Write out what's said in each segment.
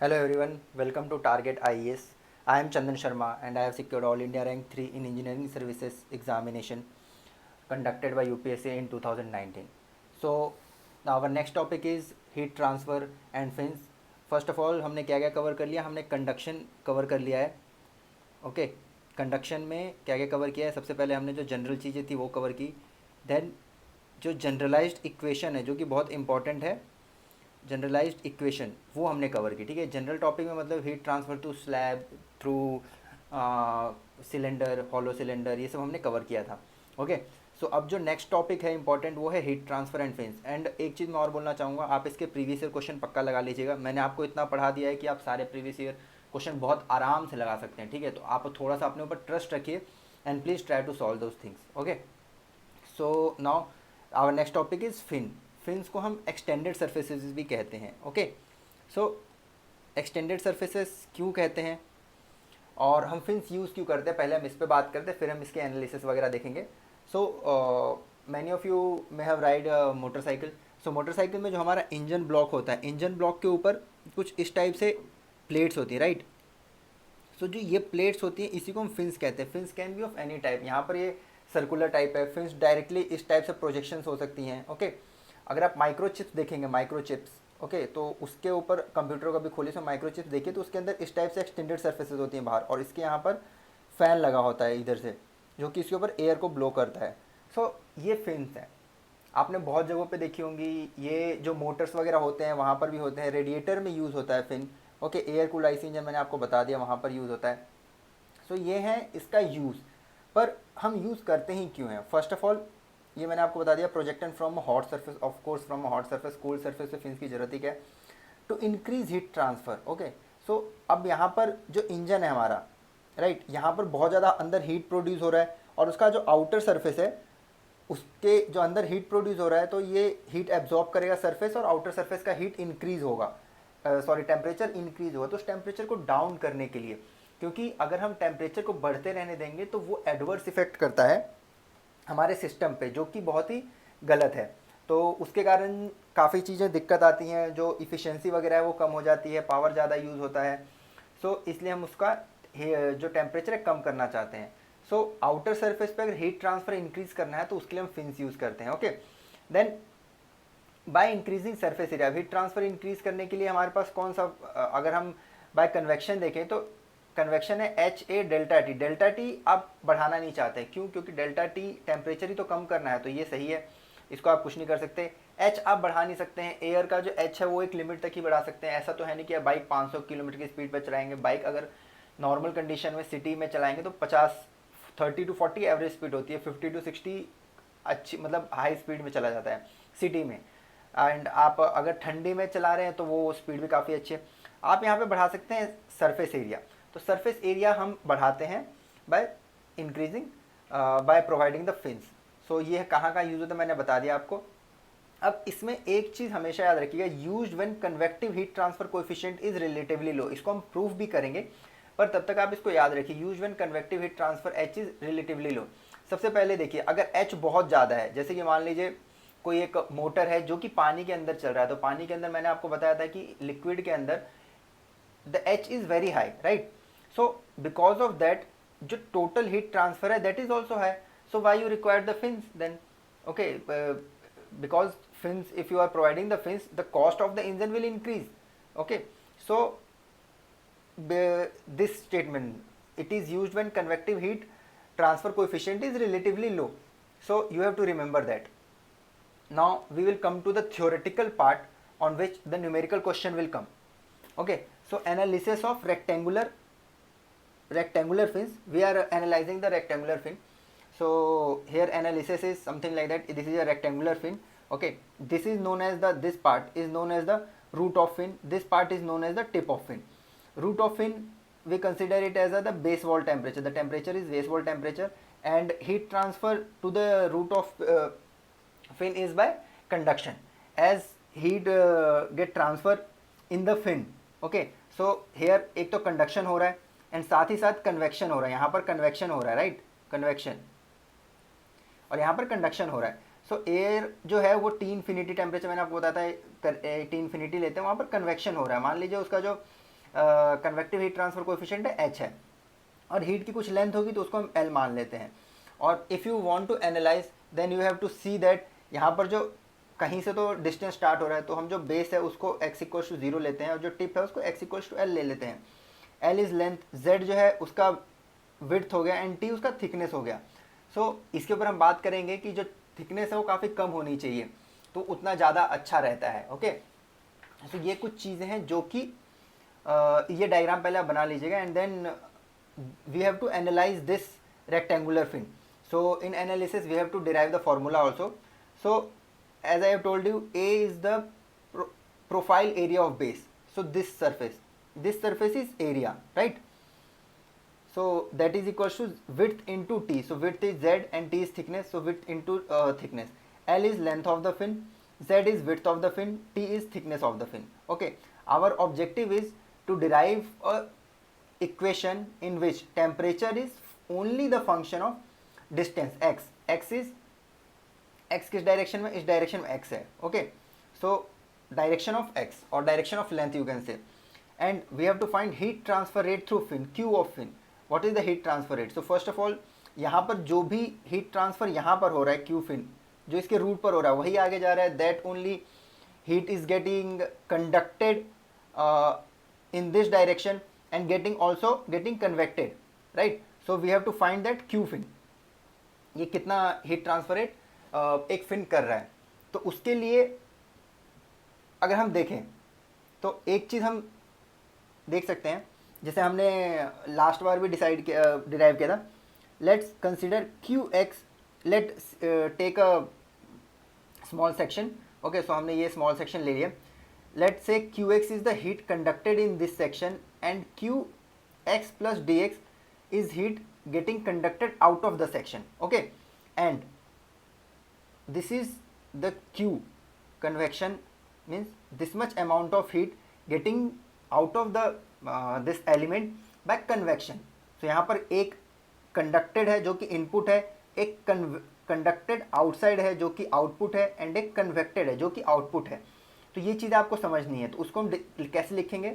Hello everyone, welcome to Target IES. I am Chandan Sharma and I have secured All India Rank 3 in Engineering Services examination conducted by UPSC in 2019. So now our next topic is heat transfer and fins. First of all हमने क्या क्या cover कर लिया, हमने conduction cover कर लिया है. Okay conduction में क्या क्या कवर किया है. सबसे पहले हमने जो जनरल चीज़ें थी वो कवर की. देन जो जनरलाइज्ड इक्वेशन है जो कि बहुत इंपॉर्टेंट है, जनरलाइज्ड इक्वेशन वो हमने कवर की. ठीक है, जनरल टॉपिक में मतलब heat transfer to slab through cylinder, hollow cylinder, ये सब हमने कवर किया था. ओके सो अब जो नेक्स्ट टॉपिक है इंपॉर्टेंट वो है heat transfer and fins. And एक चीज़ मैं और बोलना चाहूँगा, आप इसके प्रीवियस ईयर क्वेश्चन पक्का लगा लीजिएगा. मैंने आपको इतना पढ़ा दिया है कि आप सारे प्रीवियस ईयर क्वेश्चन बहुत आराम से लगा सकते हैं. ठीक है, तो आप थोड़ा सा अपने ऊपर ट्रस्ट रखिए and please try to solve those things. Okay so now our next topic is fin. Fins को हम एक्सटेंडेड सर्फेसेस भी कहते हैं. ओके सो एक्सटेंडेड सर्फेसेस क्यों कहते हैं और हम फिन्स यूज़ क्यों करते हैं, पहले हम इस पे बात करते हैं, फिर हम इसके एनालिसिस वगैरह देखेंगे. So many of you may have ride motorcycle. So motorcycle में जो हमारा इंजन ब्लॉक होता है, इंजन ब्लॉक के ऊपर कुछ इस टाइप से प्लेट्स होती है, राइट. सो जो ये प्लेट्स होती हैं इसी को हम फिन्स कहते हैं. Fins can be of any type. यहाँ पर ये सर्कुलर टाइप है. फिन्स डायरेक्टली इस टाइप से प्रोजेक्शंस हो सकती हैं. ओके अगर आप माइक्रोचिप्स देखेंगे, माइक्रोचिप्स ओके तो उसके ऊपर कंप्यूटर का भी खोलिए, सो माइक्रोचिप्स देखिए तो उसके अंदर इस टाइप से एक्सटेंडेड सर्फेसेस होती हैं बाहर, और इसके यहाँ पर फ़ैन लगा होता है इधर से जो कि इसके ऊपर एयर को ब्लो करता है. सो ये फिन्स हैं. आपने बहुत जगहों पे देखी होंगी, ये जो मोटर्स वगैरह होते हैं वहाँ पर भी होते हैं. रेडिएटर में यूज़ होता है fin. Okay air cooled IC engine मैंने आपको बता दिया, वहाँ पर यूज़ होता है. सो ये है इसका यूज़. पर हम यूज़ करते ही क्यों हैं? फर्स्ट ऑफ ऑल ये मैंने आपको बता दिया, projected from hot surface, of course from hot surface. Cold surface पे फिन्स की जरूरत ही क्या है? To increase heat transfer. Okay so अब यहाँ पर जो इंजन है हमारा, राइट, यहाँ पर बहुत ज़्यादा अंदर हीट प्रोड्यूस हो रहा है और उसका जो आउटर सरफेस है उसके जो अंदर हीट प्रोड्यूस हो रहा है तो ये हीट एब्जॉर्ब करेगा सरफेस, और आउटर सरफेस का हीट इंक्रीज होगा, सॉरी टेम्परेचर इंक्रीज होगा. तो उस टेम्परेचर को डाउन करने के लिए, क्योंकि अगर हम टेम्परेचर को बढ़ते रहने देंगे तो वो एडवर्स इफेक्ट करता है हमारे सिस्टम पे, जो कि बहुत ही गलत है. तो उसके कारण काफ़ी चीज़ें दिक्कत आती हैं, जो इफ़िशेंसी वगैरह है वो कम हो जाती है, पावर ज़्यादा यूज़ होता है. सो इसलिए हम उसका जो टेम्परेचर है कम करना चाहते हैं. सो आउटर सरफेस पे अगर हीट ट्रांसफ़र इंक्रीज़ करना है तो उसके लिए हम फिन्स यूज़ करते हैं. Okay then by increasing surface area, heat transfer increase करने के लिए हमारे पास कौन सा, अगर हम बाय कन्वेक्शन देखें तो कन्वेक्शन है H A delta T. Delta T आप बढ़ाना नहीं चाहते. क्यों? क्योंकि डेल्टा टी टेम्परेचर ही तो कम करना है, तो ये सही है, इसको आप कुछ नहीं कर सकते. एच आप बढ़ा नहीं सकते हैं. एयर का जो एच है वो एक लिमिट तक ही बढ़ा सकते हैं. ऐसा तो है नहीं कि बाइक 500 किलोमीटर की स्पीड पर चलाएंगे. बाइक अगर नॉर्मल कंडीशन में सिटी में चलाएंगे तो 50, 30 to 40 एवरेज स्पीड होती है. 50 to 60 अच्छी मतलब हाई स्पीड में चला जाता है सिटी में. एंड आप अगर ठंडी में चला रहे हैं तो वो स्पीड भी काफ़ी अच्छी है. आप यहाँ पे बढ़ा सकते हैं सरफेस एरिया. तो सरफेस एरिया हम बढ़ाते हैं by increasing, by providing the fins. So ये कहाँ का यूज़ होता है मैंने बता दिया आपको. अब इसमें एक चीज़ हमेशा याद रखिएगा, used when convective heat transfer coefficient is relatively low. इसको हम प्रूफ भी करेंगे, पर तब तक आप इसको याद रखिए, used when convective heat transfer H is relatively low. सबसे पहले देखिए, अगर एच बहुत ज़्यादा है, जैसे कि मान लीजिए कोई एक मोटर है जो कि पानी के अंदर चल रहा है, तो पानी के अंदर मैंने आपको बताया था कि लिक्विड के अंदर the H is very high, right. So because of that जो टोटल हीट ट्रांसफर है that is also high. So why you require the fins then? Okay because fins, if you are providing the fins, the cost of the engine will increase. Okay so this statement, it is used when convective heat transfer coefficient is relatively low. So you have to remember that. Now we will come to the theoretical part on which the numerical question will come. Okay so analysis of rectangular fins. We are analyzing the rectangular fin. So here analysis is something like that. This is a rectangular fin. Okay this is known as the, this part is known as the root of fin. This part is known as the tip of fin. Root of fin we consider it as the base wall temperature. The temperature is base wall temperature, and heat transfer to the root of fin is by conduction, as heat get transfer in the fin. Okay so here एक तो conduction हो रहा है and साथ ही साथ convection हो रहा है. यहाँ पर कन्वेक्शन हो रहा है, राइट, कन्वेक्शन, और यहाँ पर कंडक्शन हो रहा है. सो एयर जो है वो टी इन्फिनिटी टेम्परेचर मैंने आपको बताया था, टी इन्फिनिटी लेते हैं, वहाँ पर कन्वेक्शन हो रहा है. मान लीजिए उसका जो कन्वेक्टिव हीट ट्रांसफर कोएफिशिएंट है h है, और हीट की कुछ लेंथ होगी तो उसको हम l मान लेते हैं। और if you want to analyze then you have to see that यहाँ पर जो कहीं से तो डिस्टेंस स्टार्ट हो रहा है, तो हम जो बेस है उसको x इक्वल्स टू 0 लेते हैं और जो टिप है उसको x इक्वल्स टू l ले लेते हैं। l इज़ लेंथ, z जो है उसका विड्थ हो गया एंड t उसका थिकनेस हो गया। सो इसके ऊपर हम बात करेंगे कि जो थिकनेस है वो काफ़ी कम होनी चाहिए, तो उतना ज़्यादा अच्छा रहता है। ओके, सो ये कुछ चीज़ें हैं जो कि ये डायग्राम पहले आप बना लीजिएगा and then we have to analyze this rectangular fin. So in analysis we have to derive the formula also. So as I have told you, A is the profile area of base. So this surface is area, right? So that is equals to width into t. So width is z and t is thickness, so width into thickness. L is length of the fin, z is width of the fin, t is thickness of the fin. Okay, our objective is to derive a equation in which temperature is only the function of distance x. x is x किस direction में, इस direction में x है। Okay, so direction of x और direction of length you can say, and we have to find heat transfer rate through fin, q of fin. What is the heat transfer rate? So first of all यहाँ पर जो भी heat transfer यहाँ पर हो रहा है q fin, जो इसके रूट पर हो रहा है वही आगे जा रहा है, that only heat is getting conducted in this direction and getting convected, right? So we have to find that q fin, ये कितना हीट ट्रांसफर रेट एक फिन कर रहा है। तो उसके लिए अगर हम देखें तो एक चीज़ हम देख सकते हैं, जैसे हमने लास्ट बार भी डिराइव किया था। Let's consider Q X, let take a small section. Okay, so हमने ये स्मॉल सेक्शन ले लिया। Let's say Qx is the heat conducted in this section and Qx plus dx is heat getting conducted out of the section. Okay, and this is the Q convection, means this much amount of heat getting out of the this element by convection. So यहाँ पर एक conducted है जो कि input है, एक conducted outside है जो कि output है, and एक convected है जो कि output है। तो ये चीज़ आपको समझनी है, तो उसको हम कैसे लिखेंगे?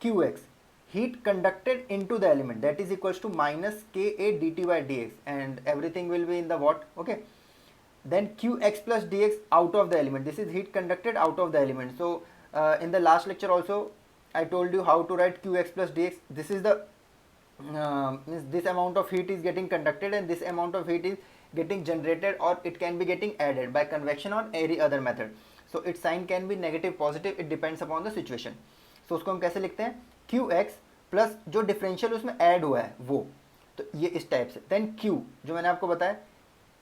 Q X heat conducted into the element, that is equals to minus K A D T by D X, and everything will be in the watt. Okay, then Q X plus D X out of the element, this is heat conducted out of the element. So in the last lecture also I told you how to write Q X plus D X. This is the this amount of heat is getting conducted and this amount of heat is getting generated, or it can be getting added by convection or any other method. So its sign can be negative, positive, it depends upon the situation. So उसको हम कैसे लिखते हैं? Qx plus जो differential उसमें add हुआ है वो, तो ये इस टाइप से। देन Q जो मैंने आपको बताया,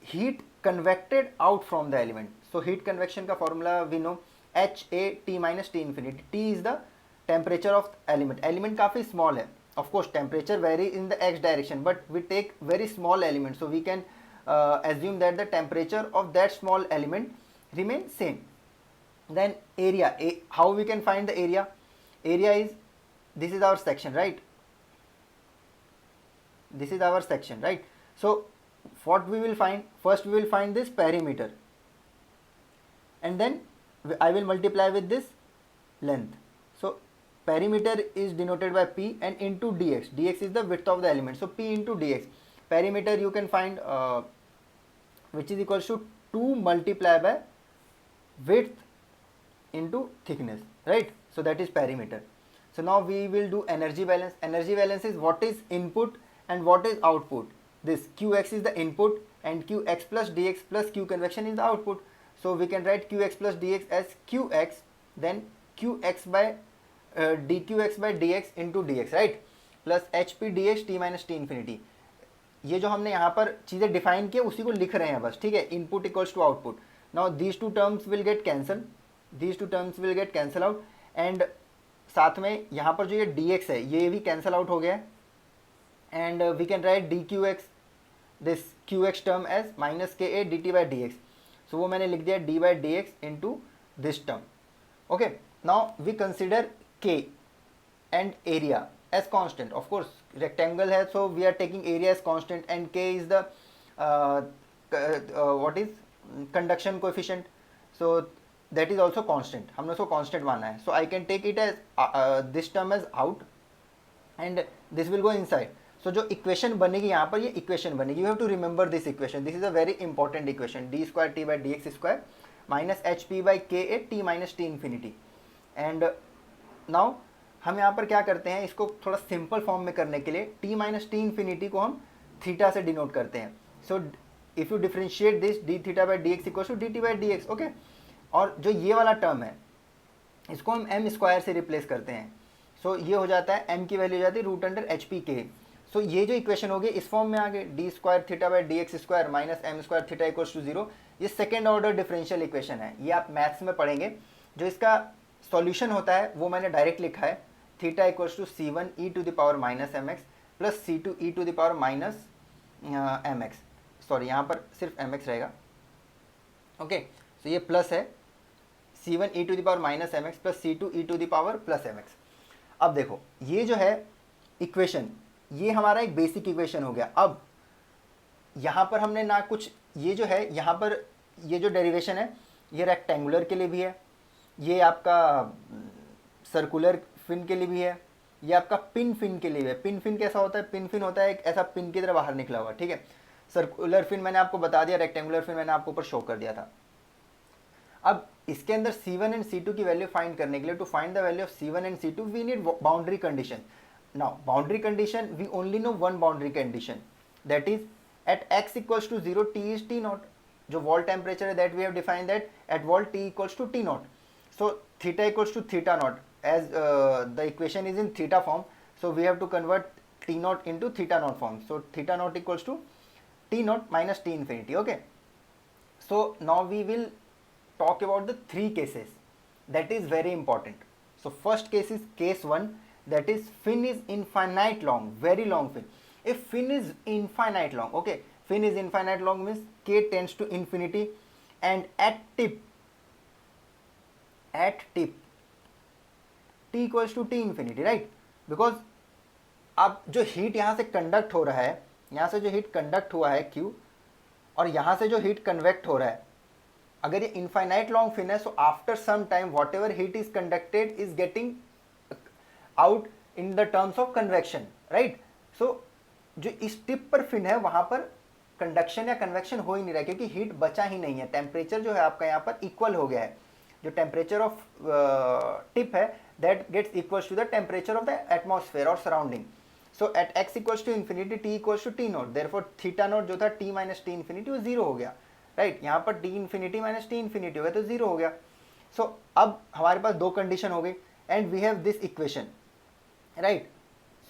heat convected out from the element. So heat convection का formula we know H A T minus T infinity. T is the temperature of element. Element काफ़ी स्मॉल है, of course temperature vary in the x direction, but we take very small element, so we can assume that the temperature of that small element remains same. Then area, how we can find the area? Area is, this is our section, right? This is our section, right? So what we will find? First we will find this perimeter, and then I will multiply with this length. So perimeter is denoted by p and into dx. Dx is the width of the element, so p into dx. Perimeter you can find which is equals to 2 multiply by width into thickness, right? So that is perimeter. So now we will do energy balance. Energy balance is what is input and what is output. This Qx is the input and Qx plus dx plus Q convection is the output. So we can write Qx plus dx as Qx, then Qx by dqx by dx into dx, right, plus H P D x T minus T infinity. ये जो हमने यहाँ पर चीज़ें define किया उसी को लिख रहे हैं बस, ठीक है। Input equals to output. Now these two terms will get cancel, these two terms will get cancel out, and साथ में यहाँ पर जो ये डी एक्स है ये भी कैंसल आउट हो गया है, and we can write D Q X, this Q X term as minus K A D T by D X. So वो मैंने लिख दिया D by D X into this term. Okay, now we consider k and area as constant. Of course rectangle है, so we are taking area as constant, and k is the what is conduction coefficient. So that is also constant, हमने उसको constant माना है. So I can take it as this term as out and this will go inside. So जो equation बनेगी यहाँ पर, ये equation बनेगी. You have to remember this equation. This is a very important equation. D square T by D X square minus H P by K A T minus T infinity. And now हम यहाँ पर क्या करते हैं, इसको थोड़ा simple form में करने के लिए टी माइनस टी इन्फिनिटी को हम थीटा से डिनोट करते हैं. So if you differentiate this D theta by D X equal to D T by D X. Okay, और जो ये वाला टर्म है इसको हम एम स्क्वायर से रिप्लेस करते हैं. सो ये हो जाता है, एम की वैल्यू हो जाती है रूट अंडर एच पी के. सो ये जो इक्वेशन होगी इस फॉर्म में आ गई, D square theta by D X square minus M square theta equals to zero. ये सेकेंड ऑर्डर डिफरेंशियल इक्वेशन है. ये आप मैथ्स में पढ़ेंगे. जो इसका सॉल्यूशन होता है वो मैंने डायरेक्ट लिखा है, theta equals to C one E to the power minus M X plus C to E to the power minus M एक्स. सॉरी, यहाँ पर सिर्फ एम एक्स रहेगा. ओके, सो ये प्लस है C one E to the power minus M X plus C to E to the power plus M X. अब देखो ये जो है इक्वेशन, ये हमारा एक बेसिक इक्वेशन हो गया. अब यहाँ पर हमने ना कुछ, ये जो है यहाँ पर ये जो डेरिवेशन है ये रेक्टेंगुलर के लिए भी है, ये आपका सर्कुलर फिन के लिए भी है, ये आपका पिन फिन के लिए भी है. पिन फिन कैसा होता है, पिन फिन होता है एक ऐसा पिन की तरह बाहर निकला हुआ. ठीक है, सर्कुलर फिन मैंने आपको बता दिया, रेक्टेंगुलर फिन मैंने आपको ऊपर शो कर दिया था. अब इसके अंदर C1 एंड C2 की वैल्यू फाइंड करने के लिए, to find the value of C1 and C2 we need boundary condition. Now boundary condition, we only know one boundary condition, that is at x equals to 0 t is t naught. जो wall temperature है that we have defined that at wall t equals to t naught. So theta equals to theta naught, as the equation is in theta form, so we have to convert t naught into theta naught form. So theta not equals to t not minus t infinity. Okay, so now we will talk about the three cases that is very important. So first case is case 1, that is fin is infinite long, very long fin. If fin is infinite long, okay, fin is infinite long means k tends to infinity and at tip t equals to t infinity, right? Because अब जो heat यहाँ से conduct हो रहा है, यहाँ से जो हीट कंडक्ट हुआ है Q और यहाँ से जो हीट कन्वेक्ट हो रहा है, अगर ये इनफाइनाइट लॉन्ग फिन है, so after some time whatever heat is conducted is getting out in the terms of convection, right? So जो इस टिप पर फिन है वहां पर कंडक्शन या कन्वेक्शन हो ही नहीं रहा, क्योंकि हीट बचा ही नहीं है. टेम्परेचर जो है आपका यहाँ पर इक्वल हो गया है. जो टेम्परेचर ऑफ टिप है that gets equals to the temperature of the atmosphere और surrounding. So at x equals to infinity t equals to t naught, therefore theta naught जो था t माइनस टी इन्फिनिटी वो zero हो गया, right? यहाँ पर t infinity minus T infinity हो गया तो जीरो हो गया. सो अब हमारे पास दो कंडीशन हो गई and we have this equation, right?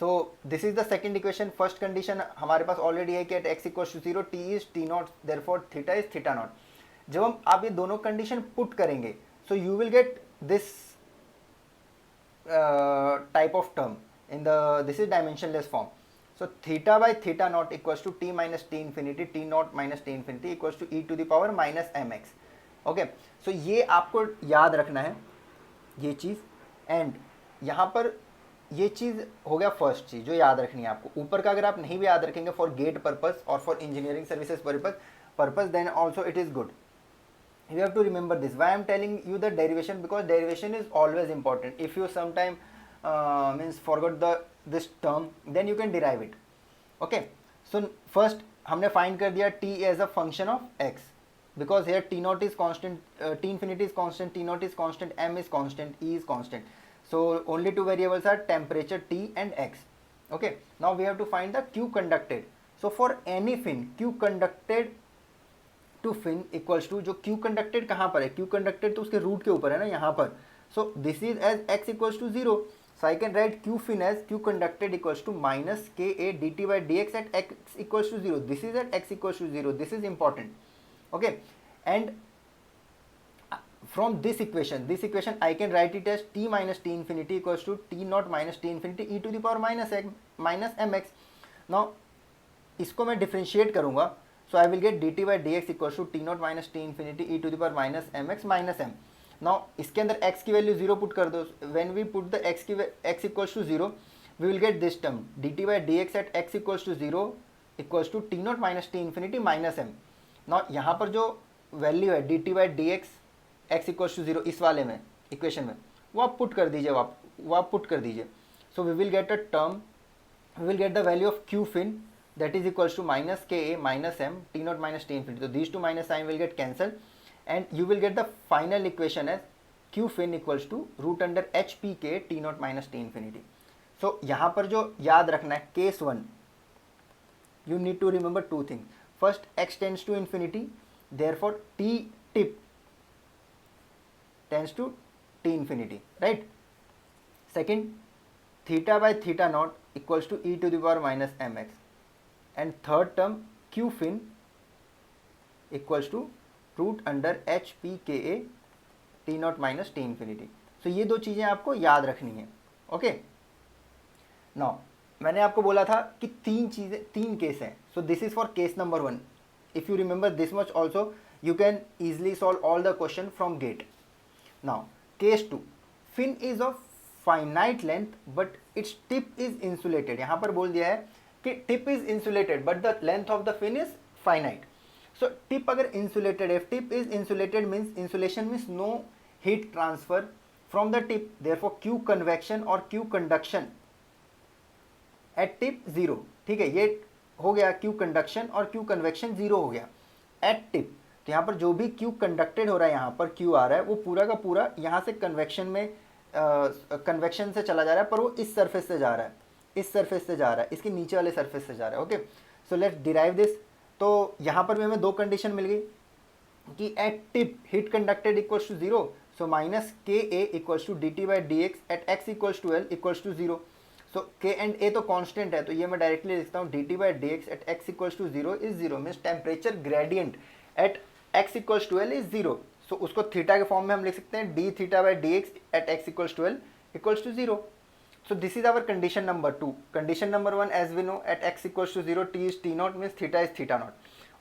So this is the second equation. First condition हमारे पास ऑलरेडी है कि at x equals to zero t is t naught, therefore theta is theta naught. जब हम आप ये दोनों कंडीशन पुट करेंगे so you will get this type of term in the, this is dimensionless form. So theta by theta naught equals to t minus t infinity, t naught minus t infinity equals to e to the power minus mx. Okay, so ये आपको याद रखना है ये चीज़. And यहाँ पर ये चीज़ हो गया फर्स्ट चीज़ जो याद रखनी है आपको. ऊपर का अगर आप नहीं भी याद रखेंगे फॉर गेट पर्पस और for engineering services purpose then also it is good. You have to remember this. Why I am telling you the derivation? Because derivation is always important. If you sometime means forgot this term, then you can derive it. Okay, so first हमने find कर दिया t as a function of x, because here t naught is constant, t infinity is constant, t naught is constant, m is constant, e is constant. So only two variables are temperature t and x. Okay, now we have to find the q conducted. So for any fin, q conducted to fin equals to, जो q conducted कहाँ पर है, q conducted तो उसके root के ऊपर है ना यहाँ पर. So this is as x equals to zero, so I can write q fin as q conducted equals to minus K A D T by D X at x equals to zero. This is at x equals to zero. This is important. Okay, and from this equation I can write it as t minus T infinity equals to t not minus T infinity E to the power minus M X. Now इसको मैं differentiate करूँगा, so I will get dt by dx equals to t naught minus t infinity e to the power minus mx minus m. Now इसके अंदर x की value zero put कर दो. When we put the x equals to zero, we will get this term dt by dx at x equals to zero equals to t naught minus t infinity minus m. Now यहाँ पर जो value है dt by dx x equals to 0 इस वाले में equation में, वो आप पुट कर दीजिए, वो आप पुट कर दीजिए. So we will get a term, we will get the value of q fin that is equals to minus ka minus m t naught minus t infinity. So these two minus sign will get cancelled and you will get the final equation as q fin equals to root under h p k t naught minus t infinity. So यहाँ पर जो याद रखना है case 1, you need to remember two things. First, x tends to infinity, therefore t tip tends to t infinity, right? Second, theta by theta naught equals to e to the power minus mx. And third term q fin equals to root under h p k a t naught minus t infinity. So ये दो चीज़ें आपको याद रखनी है. Okay, now मैंने आपको बोला था कि तीन केस हैं. सो this is for case number 1. If you remember this much also you can easily solve all the question from gate. Now case 2, fin is of finite length but its tip is insulated. यहाँ पर बोल दिया है कि tip is insulated but the length of the fin is finite. So tip अगर insulated, if tip is insulated means insulation means no heat transfer from the tip, therefore Q convection or Q conduction at tip 0. ठीक है, ये हो गया Q conduction और Q convection 0 हो गया at tip. तो यहाँ पर जो भी Q कंडक्टेड हो रहा है, यहाँ पर Q आ रहा है, वो पूरा का पूरा यहाँ से कन्वेक्शन में कन्वेक्शन से चला जा रहा है, पर वो इस सरफेस से जा रहा है, इस सरफेस से जा रहा है, इसके नीचे वाले सरफेस से जा रहा है. Okay, so let's derive this. तो यहाँ पर भी हमें दो कंडीशन मिल गई कि at tip heat conducted equals to 0, so minus K A equals to D T by D X at X equals to L equals to 0. So K and ए तो कांस्टेंट है, तो ये मैं डायरेक्टली लिखता हूँ D T by D X at X equals to 0 is 0 means temperature gradient at x equals to L is 0. So उसको theta के form में हम लिख सकते हैं D theta by D X at X equals to L equals to 0. So this is our condition number 2. Condition number 1 as we know at x equals to 0 t is t not means theta is theta not.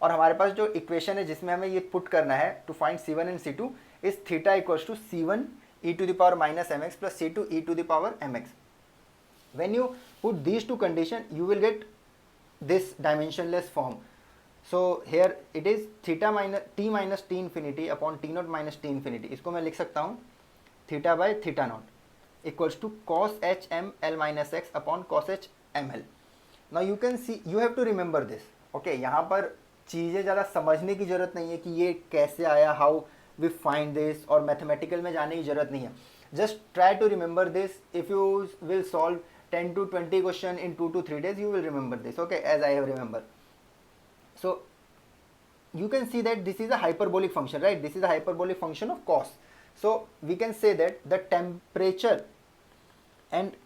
और हमारे पास जो equation है जिसमें हमें ये put करना है to find c1 and c2 is theta equals to c1 e to the power minus mx plus c2 e to the power mx. When you put these two condition you will get this dimensionless form. So here it is theta minus t infinity upon t naught minus t infinity. इसको मैं लिख सकता हूँ theta by theta naught equals to cos h m l minus x upon cos h m l. Now you can see, you have to remember this. Okay, यहाँ पर चीज़ें ज़्यादा समझने की ज़रूरत नहीं है कि ये कैसे आया, how we find this, और मैथमेटिकल में जाने की ज़रूरत नहीं है. Just try to remember this. If you will solve 10 to 20 question in 2 to 3 days, you will remember this. Okay, as I have remembered. So you can see that this is a hyperbolic function, right? This is a hyperbolic function of cos. So we can say that the temperature and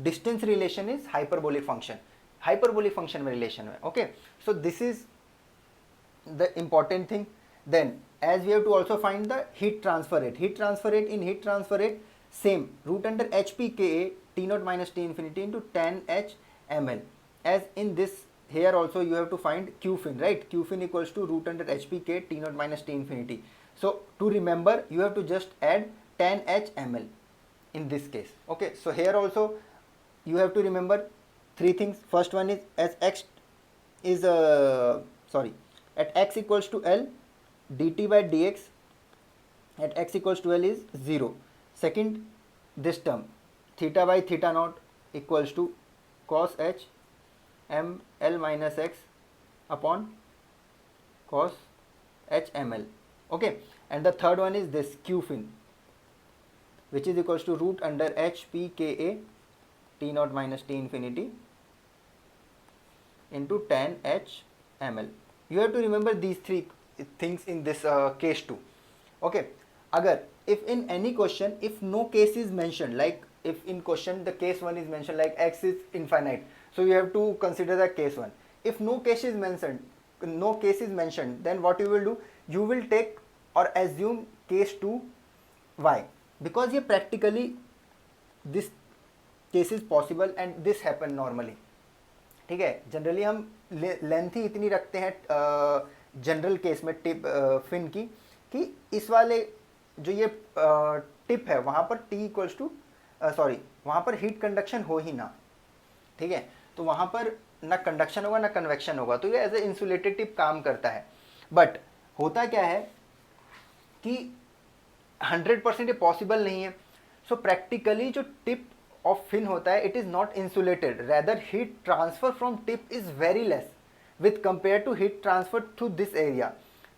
distance relation is hyperbolic function. Hyperbolic function में relation है. Okay, so this is the important thing. Then as we have to also find the heat transfer rate. Heat transfer rate, in heat transfer rate same root under hpKa t naught minus t infinity into tan h ml. As in this here also you have to find q fin, right? Q fin equals to root under hpk t naught minus t infinity. So to remember you have to just add tan h ml in this case. Okay, so here also you have to remember three things. First one is as x is at x equals to l dt by dx at x equals to l is 0. Second, this term theta by theta naught equals to cos h m l minus x upon cos h m l. Okay, and the third one is this q fin which is equals to root under h p k a t naught minus t infinity into tan h m l. You have to remember these three things in this case 2. Okay, agar if in any question if no case is mentioned, like if in question the case 1 is mentioned like x is infinite, so you have to consider the case 1. If no case is mentioned, then what you will do, you will take or assume case 2. Why? Because ये practically this case is possible and this happen normally. ठीक है, generally हम length ही इतनी रखते हैं general case में tip fin की कि इस वाले जो ये टिप है वहाँ पर t इक्वल्स टू वहाँ पर हीट कंडक्शन हो ही ना. ठीक है, तो वहाँ पर ना कंडक्शन होगा ना कन्वेक्शन होगा, तो ये एज ए इंसुलेटेड टिप काम करता है. बट होता क्या है कि 100% ये पॉसिबल नहीं है। सो प्रैक्टिकली जो टिप ऑफ फिन होता है it is not insulated, rather heat transfer from tip is very less with compared to heat transfer through this area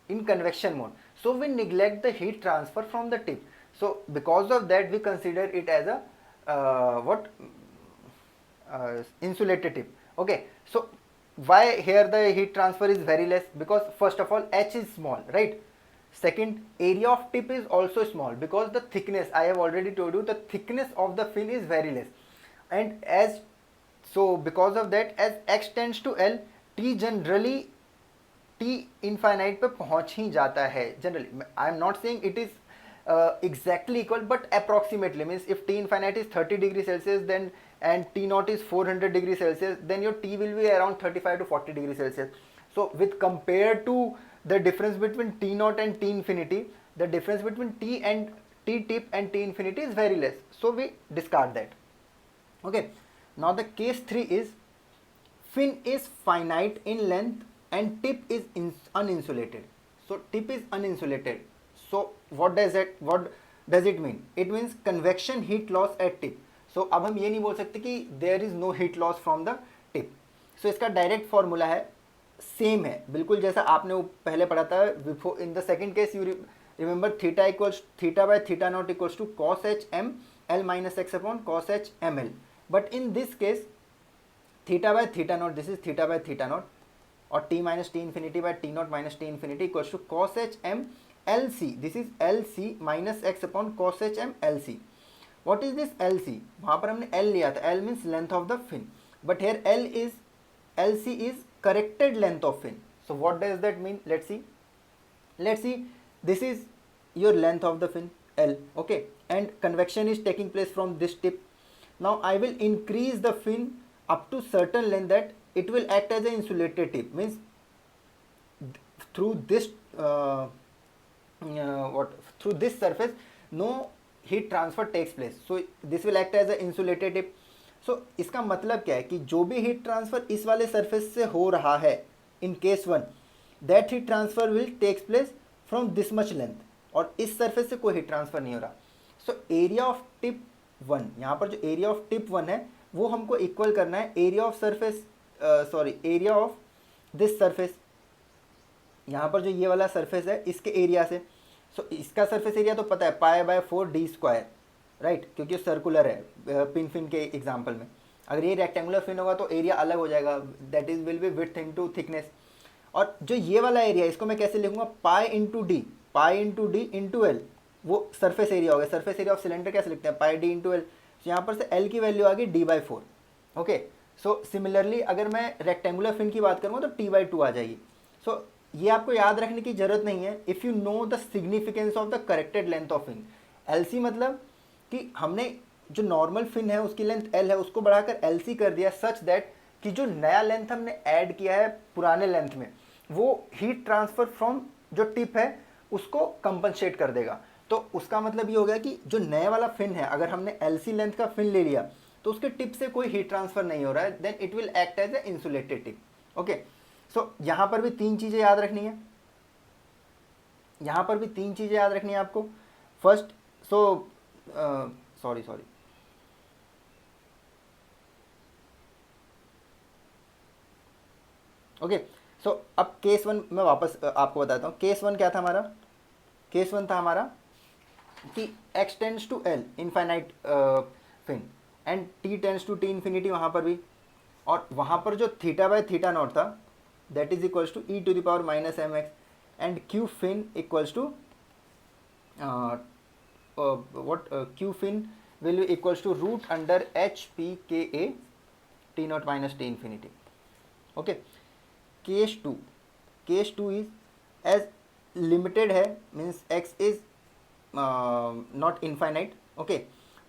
in convection mode. So we neglect the heat transfer from the tip. So because of that we consider it as a insulated tip. Okay, so why here the heat transfer is very less? Because first of all h is small, right? Second, area of tip is also small because the thickness, I have already told you, the thickness of the fin is very less. And as so because of that, as x tends to L, T generally T infinite पे पहुंच ही जाता है generally. I am not saying it is exactly equal but approximately, means if T infinite is 30 degree Celsius then and T naught is 400 degree Celsius, then your T will be around 35 to 40 degree Celsius. So with compared to the difference between T naught and T infinity, the difference between T and T tip and T infinity is very less, so we discard that. Okay, now the case 3 is fin is finite in length and tip is uninsulated. So tip is uninsulated. So what does it mean? It means convection heat loss at tip. So अब हम ये नहीं बोल सकते कि there is no heat loss from the tip. So इसका direct formula है, same है बिल्कुल जैसा आपने वो पहले पढ़ा था. Before in the second case you remember theta equals theta by theta not equals to cos h m l minus x upon cos h m l. But in this case theta by theta naught, this is theta by theta naught, or t minus t infinity by t naught minus t infinity equals to cos h m LC. This is LC minus x upon cos h m LC. What is this LC? वहाँ पर हमने L लिया था. L means length of the fin, but here LC is corrected length of fin. So what does that mean? Let's see. This is your length of the fin L. Okay, and convection is taking place from this tip. Now I will increase the fin up to certain length that it will act as an insulated tip, means through this through this surface no heat transfer takes place, so this will act as an insulated tip. So इसका मतलब क्या है कि जो भी heat transfer इस वाले surface से हो रहा है in case 1, that heat transfer will takes place from this much length, और इस सरफेस से कोई हीट ट्रांसफर नहीं हो रहा. सो एरिया ऑफ टिप 1, यहाँ पर जो एरिया ऑफ टिप 1 है वो हमको इक्वल करना है area of surface, area of this surface. यहाँ पर जो ये वाला सरफेस है इसके एरिया से. सो इसका सरफेस एरिया तो पता है pi by 4 D square, right, क्योंकि सर्कुलर है पिन फिन के एग्जाम्पल में. अगर ये रेक्टेंगुलर फिन होगा तो एरिया अलग हो जाएगा, that is will be width into thickness. और जो ये वाला एरिया इसको मैं कैसे लिखूंगा, pi into D into L, वो सरफेस एरिया हो गया. सरफेस एरिया ऑफ सिलेंडर कैसे लिखते हैं, पाई डी इंटू एल. तो यहाँ पर से L की वैल्यू आ गई D/4. ओके, सो सिमिलरली अगर मैं रेक्टेंगुलर फिन की बात करूँगा तो T/2 आ जाएगी. सो ये आपको याद रखने की जरूरत नहीं है. If you know the significance of the corrected length of fin. LC मतलब कि हमने जो नॉर्मल फिन है उसकी लेंथ L है उसको बढ़ाकर LC कर दिया, सच दैट कि जो नया लेंथ हमने ऐड किया है पुराने लेंथ में वो हीट ट्रांसफर फ्रॉम जो टिप है उसको कंपनसेट कर देगा. तो उसका मतलब ये हो गया कि जो नया वाला फिन है अगर हमने LC लेंथ का फिन ले लिया तो उसके टिप से कोई हीट ट्रांसफर नहीं हो रहा है, then it will act as a insulated tip. Okay, so यहाँ पर भी तीन चीज़ें याद रखनी है, आपको. फर्स्ट, सॉरी ओके, सो अब केस 1 मैं वापस आपको बताता हूँ. केस 1 क्या था हमारा, केस 1 था हमारा कि x tends to L infinite fin and t tends to T infinity वहाँ पर भी, और वहाँ पर जो थीटा बाय थीटा नॉट था that is equals to e to the power minus mx and q fin equals to q fin will be equals to root under h p k a t not minus t infinity. Okay, case 2 is as limited है, means x is not infinite. Okay,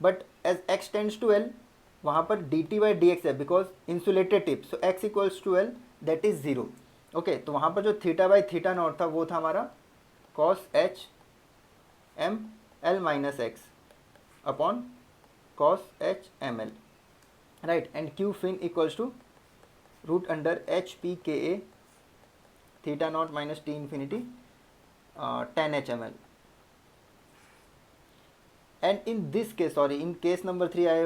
but as x tends to L वहाँ पर dt by D x है because insulated tip. So x equals to L that is 0. Okay, तो वहाँ पर जो theta by theta not था वो था हमारा cos h m L minus x upon cos h m L, right, and q fin equals to root under h p k a theta not minus t infinity tan h m L. and in this case, sorry, in case number 3 I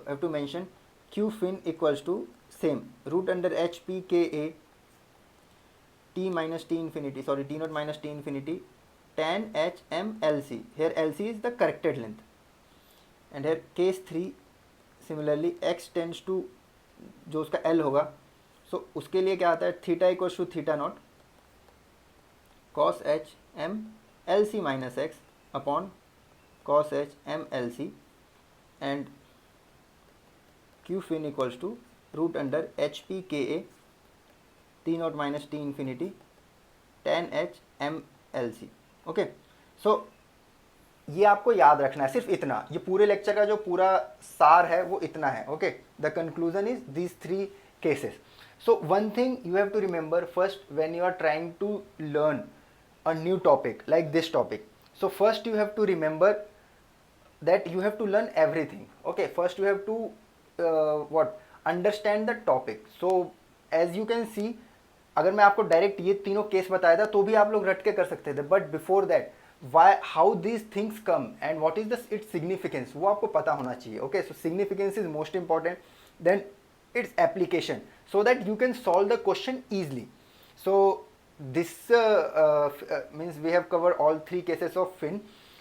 have to mention q fin equals to same root under h p k a t minus t infinity, sorry, t naught minus t infinity tan h m l c. Here l c is the corrected length, and here case 3 similarly x tends to जो उसका l होगा, सो उसके लिए क्या आता है, theta equals to theta naught cos h m l c minus x upon cos h m l c, and q fin equals to root under H P K A T naught minus T infinity tan h m l c. Okay, so ये आपको याद रखना है, सिर्फ इतना, ये पूरे lecture का जो पूरा सार है वो इतना है. Okay, the conclusion is these 3 cases. So one thing you have to remember first when you are trying to learn a new topic like this topic. So first you have to remember that you have to learn everything. Okay, first you have to understand the topic. So as you can see, अगर मैं आपको direct ये तीनों case बताया था तो भी आप लोग रट के कर सकते थे, but before that why how these things come and what is the its significance, वो आपको पता होना चाहिए. Okay, so significance is most important, then its application, so that you can solve the question easily. So this means we have covered all 3 cases of fin.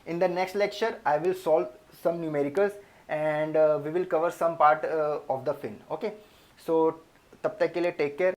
In the next lecture I will solve some numericals and we will cover some part of the fin. Okay, so तब तक के लिए take care.